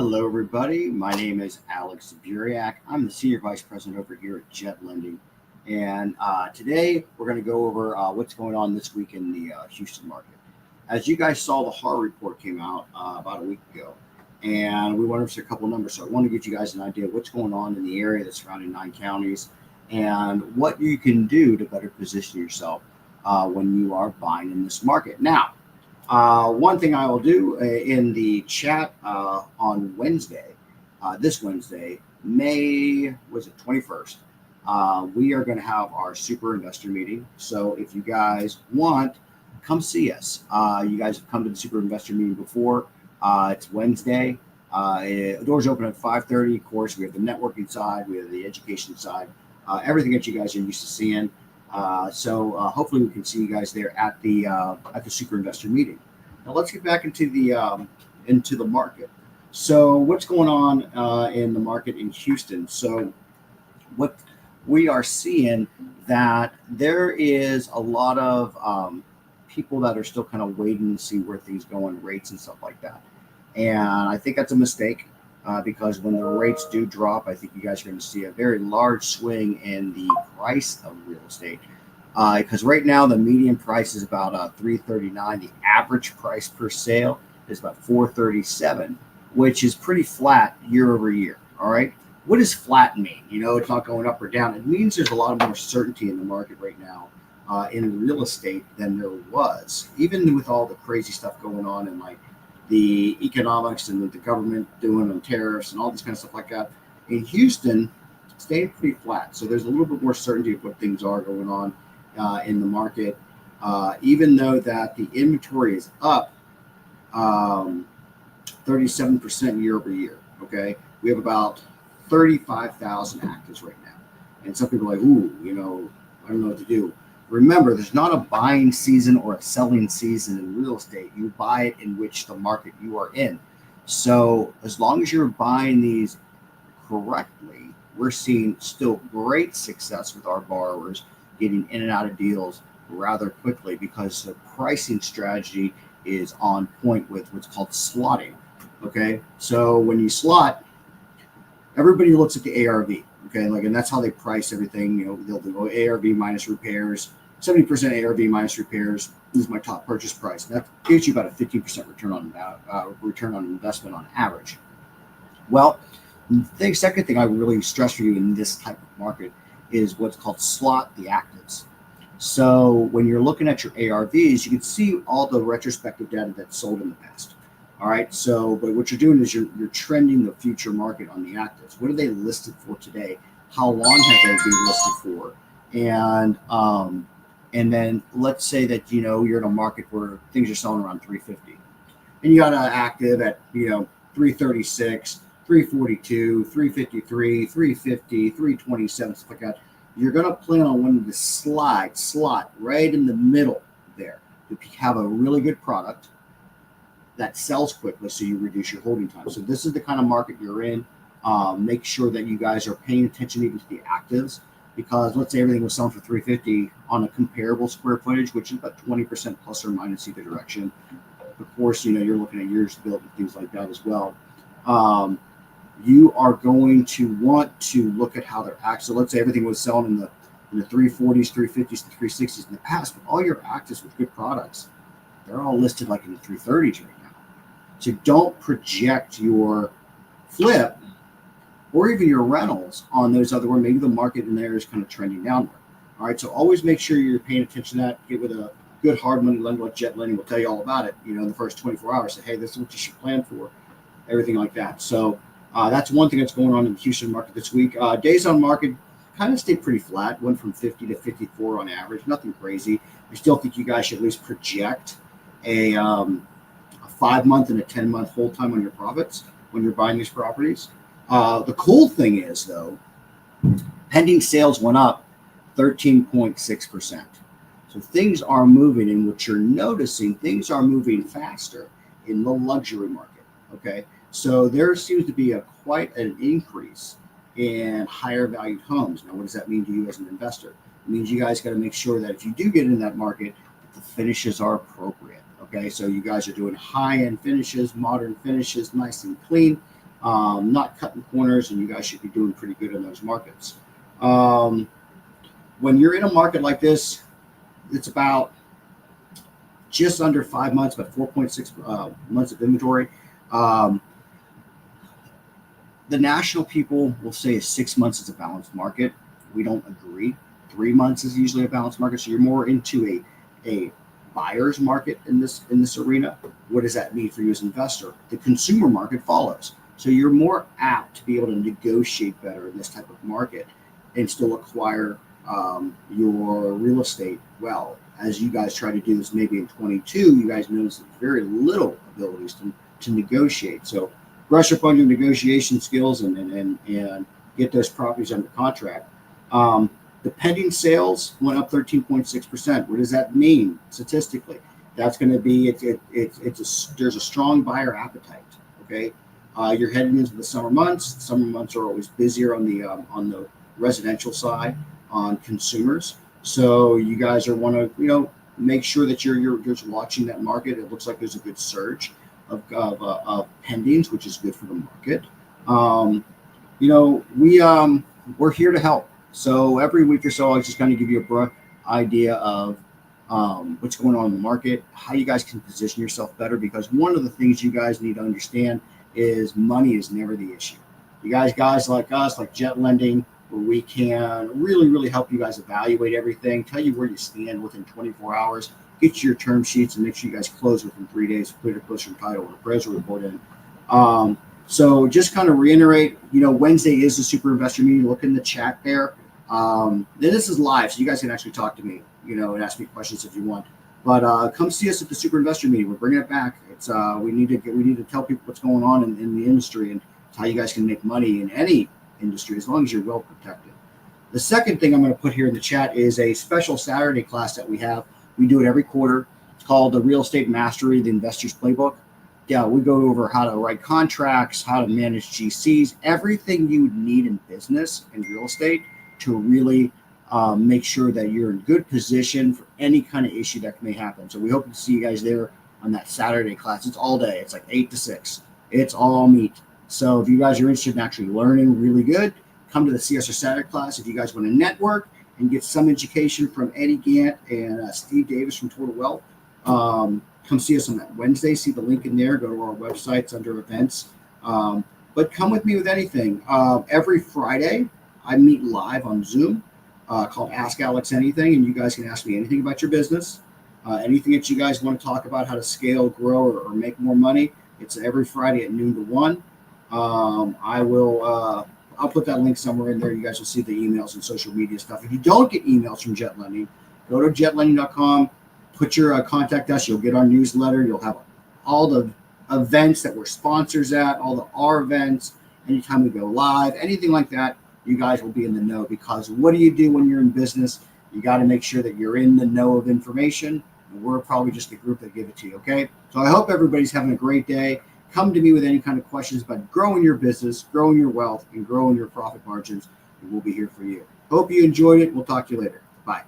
Hello, everybody. My name is Alex Buriak. I'm the Senior Vice President over here at Jet Lending. And today we're going to go over what's going on this week in the Houston market. As you guys saw, the HAR report came out about a week ago, and we went over a couple of numbers. So I want to give you guys an idea of what's going on in the area that's surrounding 9 counties and what you can do to better position yourself when you are buying in this market. Now, one thing I will do in the chat on Wednesday, this Wednesday, May, was it 21st? We are going to have our super investor meeting. So if you guys want, come see us. You guys have come to the super investor meeting before. It's Wednesday. The doors open at 5:30. Of course, we have the networking side, we have the education side, everything that you guys are used to seeing. So hopefully we can see you guys there at the super investor meeting. Now let's get back into the market. So what's going on in the market in Houston? So what we are seeing, that there is a lot of people that are still kind of waiting to see where things go on rates and stuff like that. And I think that's a mistake. Because when the rates do drop, I think you guys are going to see a very large swing in the price of real estate. Because right now the median price is about $339. The average price per sale is about $437, which is pretty flat year over year. All right. What does flat mean? You know, it's not going up or down. It means there's a lot more certainty in the market right now in real estate than there was, even with all the crazy stuff going on in like the economics and the government doing on tariffs and all this kind of stuff like that. In Houston, staying pretty flat. So there's a little bit more certainty of what things are going on in the market, even though that the inventory is up 37% year over year. Okay, we have about 35,000 actives right now, and some people are like, ooh, you know, I don't know what to do. Remember, there's not a buying season or a selling season in real estate. You buy it in which the market you are in. So as long as you're buying these correctly, we're seeing still great success with our borrowers getting in and out of deals rather quickly because the pricing strategy is on point with what's called slotting. Okay, so when you slot, everybody looks at the ARV. Okay, and that's how they price everything. You know, they'll go ARV minus repairs. 70% ARV minus repairs is my top purchase price. That gives you about a 15% return on investment on average. Well, the second thing I really stress for you in this type of market is what's called slot the actives. So when you're looking at your ARVs, you can see all the retrospective data that's sold in the past. All right. So, but what you're doing is you're trending the future market on the actives. What are they listed for today? How long have they been listed for? And then let's say that, you know, you're in a market where things are selling around 350 and you got an active at, you know, 336, 342, 353, 350, 327, stuff like that. You're going to plan on wanting to slot right in the middle there to have a really good product that sells quickly, so you reduce your holding time. So this is the kind of market you're in. Make sure that you guys are paying attention even to the actives, because let's say everything was selling for 350 on a comparable square footage, which is about 20% plus or minus either direction. Of course, you know, you're looking at years built and things like that as well. You are going to want to look at how they're active. So let's say everything was selling in the 340s, 350s, and 360s in the past, but all your actives with good products, they're all listed like in the 330s right now. So don't project your flip or even your rentals on those other, where maybe the market in there is kind of trending downward. All right, so always make sure you're paying attention to that. Get with a good hard money lender like Jet Lending. Will tell you all about it, you know, in the first 24 hours. Say, hey, this is what you should plan for, everything like that. So that's one thing that's going on in the Houston market this week. Days on market kind of stayed pretty flat, went from 50 to 54 on average, nothing crazy. I still think you guys should at least project a 5-month and a 10-month hold time on your profits when you're buying these properties. The cool thing is, though, pending sales went up 13.6%. So things are moving, and what you're noticing, things are moving faster in the luxury market. Okay, so there seems to be quite an increase in higher valued homes. Now, what does that mean to you as an investor? It means you guys got to make sure that if you do get in that market, the finishes are appropriate. Okay, so you guys are doing high-end finishes, modern finishes, nice and clean. not cutting corners, and you guys should be doing pretty good in those markets. When you're in a market like this, it's about just under 5 months, about 4.6 months of inventory. The national people will say 6 months is a balanced market. We don't agree. 3 months is usually a balanced market. So you're more into a buyer's market in this arena. What does that mean for you as an investor? The consumer market follows. So you're more apt to be able to negotiate better in this type of market and still acquire your real estate well. As you guys try to do this maybe in 22, you guys notice very little abilities to negotiate. So brush up on your negotiation skills and get those properties under contract. The pending sales went up 13.6%. What does that mean statistically? That's going to be there's a strong buyer appetite. Okay, you're heading into the summer months. Summer months are always busier on the residential side on consumers. So you guys are want to make sure that you're just watching that market. It looks like there's a good surge of pendings, which is good for the market. We're here to help. So every week or so, I just kind of give you a broad idea of what's going on in the market, how you guys can position yourself better, because one of the things you guys need to understand is money is never the issue. You guys like us, like Jet Lending, where we can really, really help you guys evaluate everything, tell you where you stand within 24 hours, get your term sheets, and make sure you guys close within 3 days, put a closer title and appraisal report in. So just kind of reiterate, Wednesday is the super investor meeting. Look in the chat there. This is live, so you guys can actually talk to me, and ask me questions if you want. But come see us at the super investor meeting. We're bringing it back. It's we need to tell people what's going on in the industry and how you guys can make money in any industry as long as you're well protected. The second thing I'm going to put here in the chat is a special Saturday class that we have. We do it every quarter. It's called the Real Estate Mastery, the Investor's Playbook. Yeah, we go over how to write contracts, how to manage GCs, everything you would need in business and real estate to really make sure that you're in good position for any kind of issue that may happen. So we hope to see you guys there on that Saturday class. It's all day. It's like 8 to 6. It's all meat. So if you guys are interested in actually learning really good, come to the CSR Saturday class. If you guys want to network and get some education from Eddie Gant and Steve Davis from Total Wealth, come see us on that Wednesday. See the link in there. Go to our website. It's under events. But come with me with anything. Every Friday, I meet live on Zoom called Ask Alex Anything, and you guys can ask me anything about your business, anything that you guys want to talk about, how to scale, grow, or make more money. It's every Friday at noon to 1. I'll put that link somewhere in there. You guys will see the emails and social media stuff. If you don't get emails from Jet Lending, go to jetlending.com, put your contact us. You'll get our newsletter. You'll have all the events that we're sponsors at, all the R events, anytime we go live, anything like that, you guys will be in the know, because what do you do when you're in business? You got to make sure that you're in the know of information, and we're probably just the group that give it to you, okay? So I hope everybody's having a great day. Come to me with any kind of questions about growing your business, growing your wealth, and growing your profit margins, and we'll be here for you. Hope you enjoyed it. We'll talk to you later. Bye.